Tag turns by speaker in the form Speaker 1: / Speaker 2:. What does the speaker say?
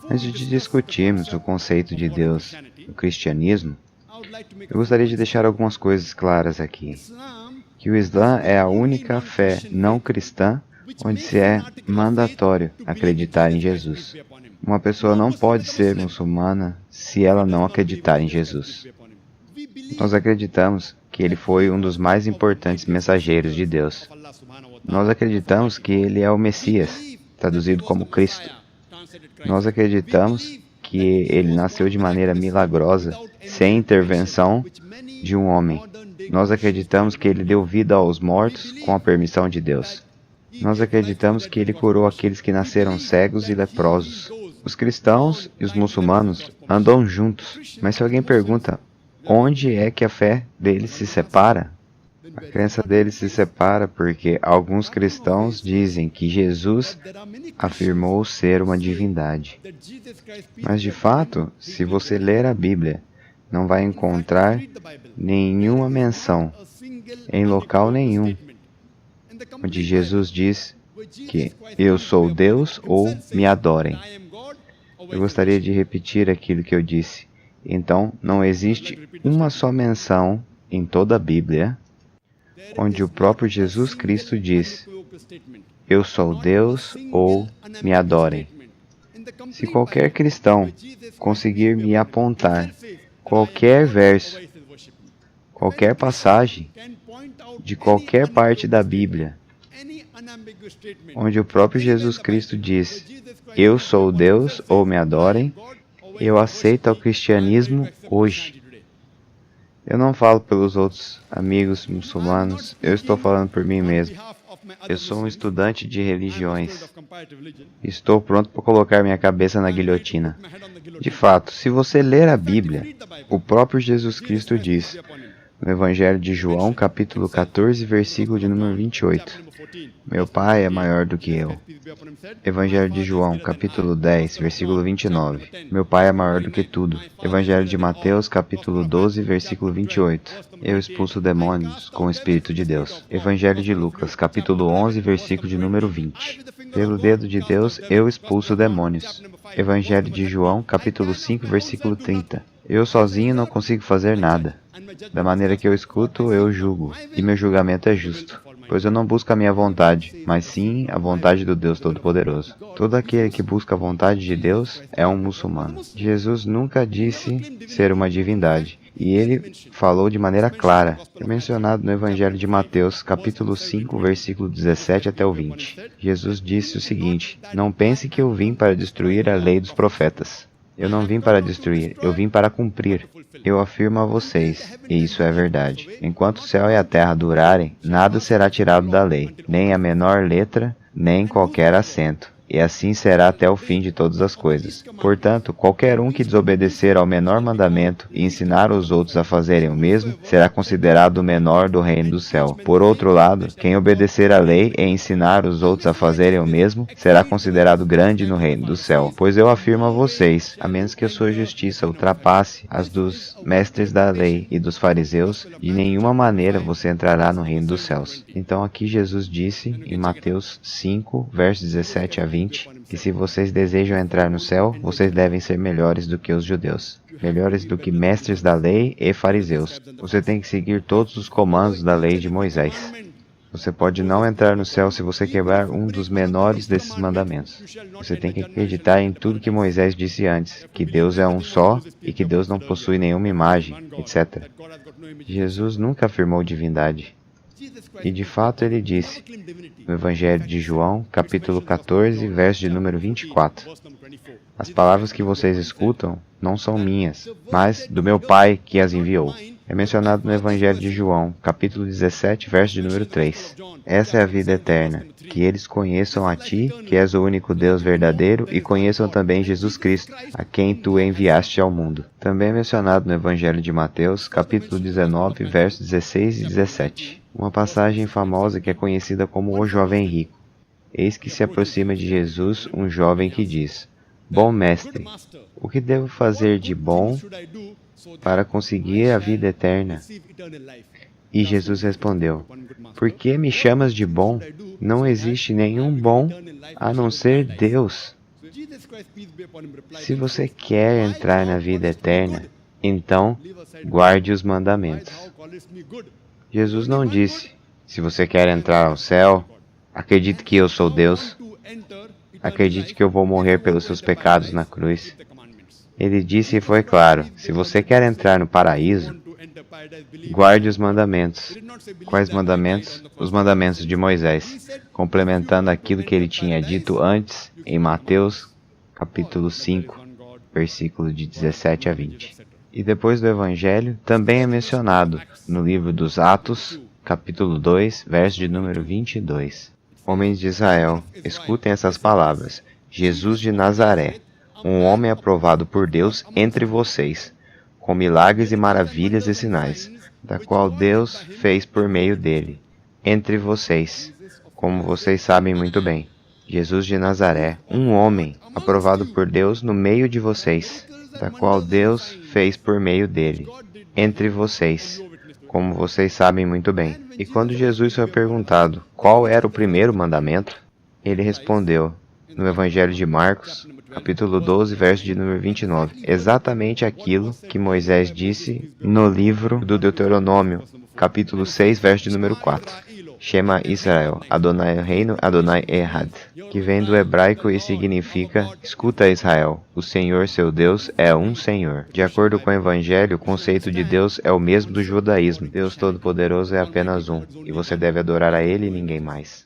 Speaker 1: Antes de discutirmos o conceito de Deus no cristianismo, eu gostaria de deixar algumas coisas claras aqui. Que o Islã é a única fé não cristã onde se é mandatório acreditar em Jesus. Uma pessoa não pode ser muçulmana se ela não acreditar em Jesus. Nós acreditamos que ele foi um dos mais importantes mensageiros de Deus. Nós acreditamos que ele é o Messias, traduzido como Cristo. Nós acreditamos que ele nasceu de maneira milagrosa, sem intervenção de um homem. Nós acreditamos que ele deu vida aos mortos com a permissão de Deus. Nós acreditamos que ele curou aqueles que nasceram cegos e leprosos. Os cristãos e os muçulmanos andam juntos, mas se alguém pergunta onde é que a fé deles se separa, a crença deles se separa porque alguns cristãos dizem que Jesus afirmou ser uma divindade. Mas de fato, se você ler a Bíblia, não vai encontrar nenhuma menção, em local nenhum, onde Jesus diz que eu sou Deus ou me adorem. Eu gostaria de repetir aquilo que eu disse. Então, não existe uma só menção em toda a Bíblia onde o próprio Jesus Cristo diz, eu sou Deus ou me adorem. Se qualquer cristão conseguir me apontar qualquer verso, qualquer passagem, de qualquer parte da Bíblia, onde o próprio Jesus Cristo diz, eu sou Deus ou me adorem, eu aceito o cristianismo hoje. Eu não falo pelos outros amigos muçulmanos, eu estou falando por mim mesmo. Eu sou um estudante de religiões. Estou pronto para colocar minha cabeça na guilhotina. De fato, se você ler a Bíblia, o próprio Jesus Cristo diz, no Evangelho de João, capítulo 14, versículo de número 28, meu Pai é maior do que eu. Evangelho de João, capítulo 10, versículo 29, meu Pai é maior do que tudo. Evangelho de Mateus, capítulo 12, versículo 28, eu expulso demônios com o Espírito de Deus. Evangelho de Lucas, capítulo 11, versículo de número 20, pelo dedo de Deus eu expulso demônios. Evangelho de João, capítulo 5, versículo 30, eu sozinho não consigo fazer nada. Da maneira que eu escuto, eu julgo, e meu julgamento é justo, pois eu não busco a minha vontade, mas sim a vontade do Deus Todo-Poderoso. Todo aquele que busca a vontade de Deus é um muçulmano. Jesus nunca disse ser uma divindade, e ele falou de maneira clara. É mencionado no Evangelho de Mateus, capítulo 5, versículo 17 até o 20. Jesus disse o seguinte, não pense que eu vim para destruir a lei dos profetas. Eu não vim para destruir, eu vim para cumprir. Eu afirmo a vocês, e isso é verdade. Enquanto o céu e a terra durarem, nada será tirado da lei, nem a menor letra, nem qualquer acento. E assim será até o fim de todas as coisas. Portanto, qualquer um que desobedecer ao menor mandamento e ensinar os outros a fazerem o mesmo, será considerado o menor do reino do céu. Por outro lado, quem obedecer à lei e ensinar os outros a fazerem o mesmo, será considerado grande no reino do céu. Pois eu afirmo a vocês, a menos que a sua justiça ultrapasse as dos mestres da lei e dos fariseus, de nenhuma maneira você entrará no reino dos céus. Então aqui Jesus disse, em Mateus 5, versos 17 a 20, que se vocês desejam entrar no céu, vocês devem ser melhores do que os judeus, melhores do que mestres da lei e fariseus. Você tem que seguir todos os comandos da lei de Moisés. Você pode não entrar no céu se você quebrar um dos menores desses mandamentos. Você tem que acreditar em tudo que Moisés disse antes, que Deus é um só e que Deus não possui nenhuma imagem, etc. Jesus nunca afirmou divindade. E de fato ele disse, no Evangelho de João, capítulo 14, verso de número 24, as palavras que vocês escutam não são minhas, mas do meu Pai que as enviou. É mencionado no Evangelho de João, capítulo 17, verso de número 3. Essa é a vida eterna, que eles conheçam a Ti, que és o único Deus verdadeiro, e conheçam também Jesus Cristo, a quem Tu enviaste ao mundo. Também é mencionado no Evangelho de Mateus, capítulo 19, versos 16 e 17. Uma passagem famosa que é conhecida como o jovem rico. Eis que se aproxima de Jesus um jovem que diz, bom mestre, o que devo fazer de bom para conseguir a vida eterna? E Jesus respondeu, por que me chamas de bom? Não existe nenhum bom a não ser Deus. Se você quer entrar na vida eterna, então guarde os mandamentos. Jesus não disse, se você quer entrar ao céu, acredite que eu sou Deus, acredite que eu vou morrer pelos seus pecados na cruz. Ele disse e foi claro, se você quer entrar no paraíso, guarde os mandamentos. Quais mandamentos? Os mandamentos de Moisés, complementando aquilo que ele tinha dito antes em Mateus, capítulo 5, versículo de 17 a 20. E depois do Evangelho, também é mencionado no livro dos Atos, capítulo 2, verso de número 22. Homens de Israel, escutem essas palavras. Jesus de Nazaré, um homem aprovado por Deus entre vocês, com milagres e maravilhas e sinais, da qual Deus fez por meio dele, entre vocês, como vocês sabem muito bem. Jesus de Nazaré, um homem aprovado por Deus no meio de vocês, da qual Deus fez por meio dele, entre vocês, como vocês sabem muito bem. E quando Jesus foi perguntado qual era o primeiro mandamento, ele respondeu, no Evangelho de Marcos, capítulo 12, verso de número 29, exatamente aquilo que Moisés disse no livro do Deuteronômio, capítulo 6, verso de número 4. Shema Israel, Adonai Reino, Adonai Ehad, que vem do hebraico e significa, escuta Israel, o Senhor seu Deus é um Senhor. De acordo com o Evangelho, o conceito de Deus é o mesmo do judaísmo. Deus Todo-Poderoso é apenas um, e você deve adorar a Ele e ninguém mais.